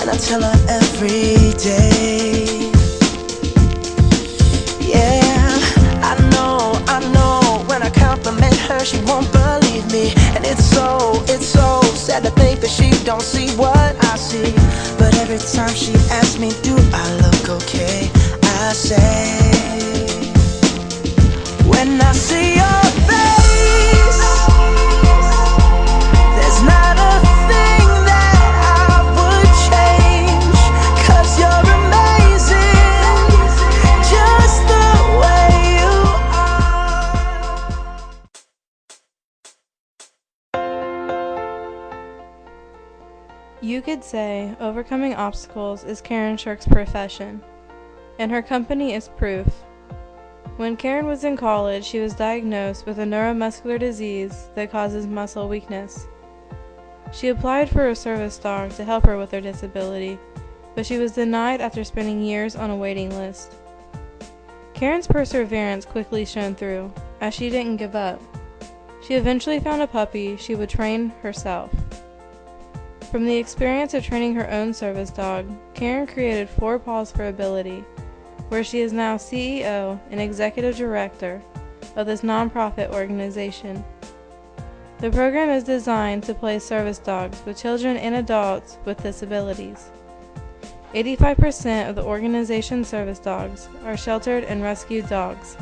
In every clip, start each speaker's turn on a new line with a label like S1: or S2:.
S1: and I tell her every day. Yeah, I know, when I compliment her, she won't believe me. And it's so sad to think that she don't see what I see. But every time she asks me, do I look okay, I say, when I see your face, there's not a thing that I would change, 'cause you're amazing, just the way you are.
S2: You could say overcoming obstacles is Karen Shirk's profession, and her company is proof. When Karen was in college, she was diagnosed with a neuromuscular disease that causes muscle weakness. She applied for a service dog to help her with her disability, but she was denied after spending years on a waiting list. Karen's perseverance quickly shone through, as she didn't give up. She eventually found a puppy she would train herself. From the experience of training her own service dog, Karen created Paws for Ability, where she is now CEO and Executive Director of this nonprofit organization. The program is designed to place service dogs with children and adults with disabilities. 85% of the organization's service dogs are sheltered and rescued dogs.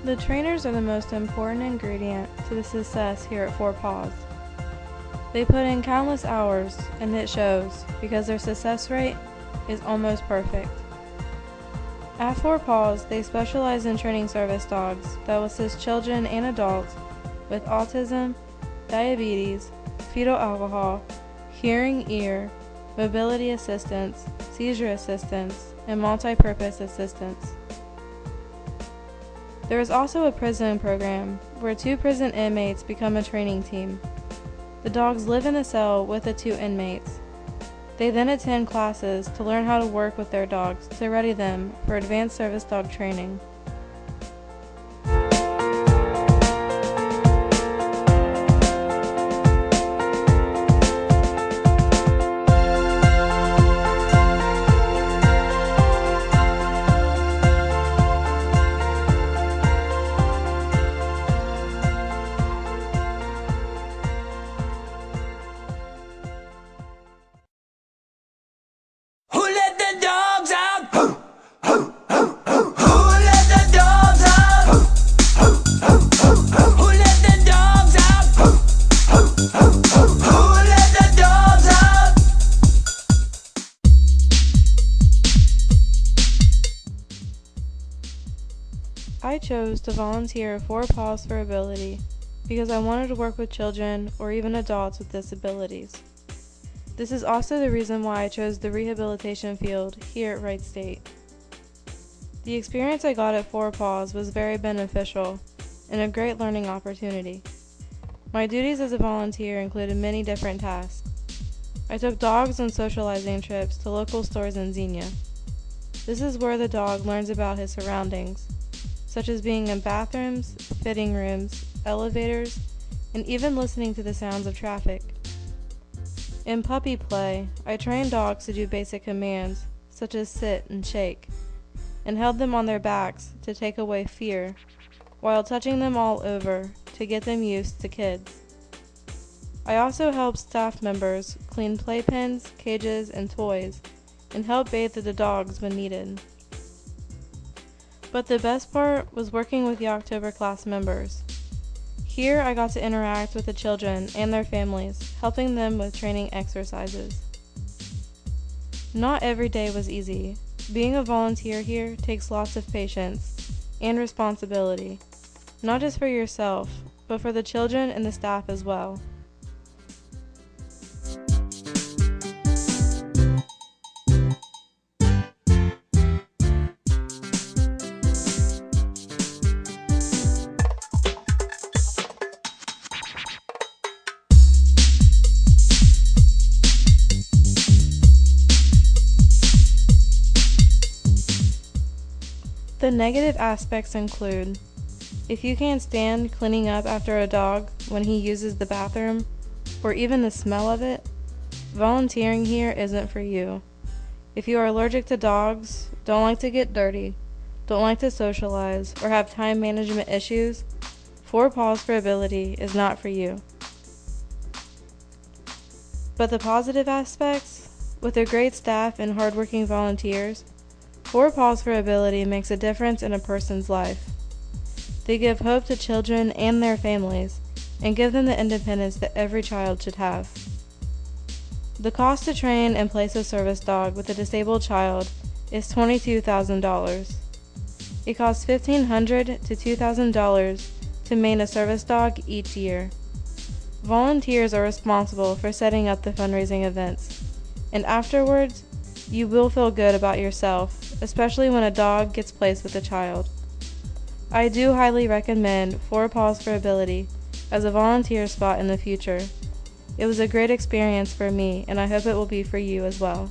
S2: The trainers are the most important ingredient to the success here at Paws. They put in countless hours, and it shows because their success rate is almost perfect. At Paws, they specialize in training service dogs that will assist children and adults with autism, diabetes, fetal alcohol, hearing, ear, mobility assistance, seizure assistance, and multi-purpose assistance. There is also a prison program where 2 prison inmates become a training team. The dogs live in the cell with the 2 inmates. They then attend classes to learn how to work with their dogs to ready them for advanced service dog training. I chose to volunteer for Paws for Ability because I wanted to work with children or even adults with disabilities. This is also the reason why I chose the rehabilitation field here at Wright State. The experience I got at Paws was very beneficial and a great learning opportunity. My duties as a volunteer included many different tasks. I took dogs on socializing trips to local stores in Xenia. This is where the dog learns about his surroundings, such as being in bathrooms, fitting rooms, elevators, and even listening to the sounds of traffic. In puppy play, I trained dogs to do basic commands, such as sit and shake, and held them on their backs to take away fear, while touching them all over to get them used to kids. I also helped staff members clean playpens, cages, and toys, and help bathe the dogs when needed. But the best part was working with the October class members. Here I got to interact with the children and their families, helping them with training exercises. Not every day was easy. Being a volunteer here takes lots of patience and responsibility, not just for yourself, but for the children and the staff as well. The negative aspects include: if you can't stand cleaning up after a dog when he uses the bathroom, or even the smell of it, volunteering here isn't for you. If you are allergic to dogs, don't like to get dirty, don't like to socialize, or have time management issues, 4 Paws for Ability is not for you. But the positive aspects, with their great staff and hardworking volunteers, 4 Paws for Ability makes a difference in a person's life. They give hope to children and their families, and give them the independence that every child should have. The cost to train and place a service dog with a disabled child is $22,000. It costs $1,500 to $2,000 to main a service dog each year. Volunteers are responsible for setting up the fundraising events, and afterwards, you will feel good about yourself, especially when a dog gets placed with a child. I do highly recommend 4 Paws for Ability as a volunteer spot in the future. It was a great experience for me, and I hope it will be for you as well.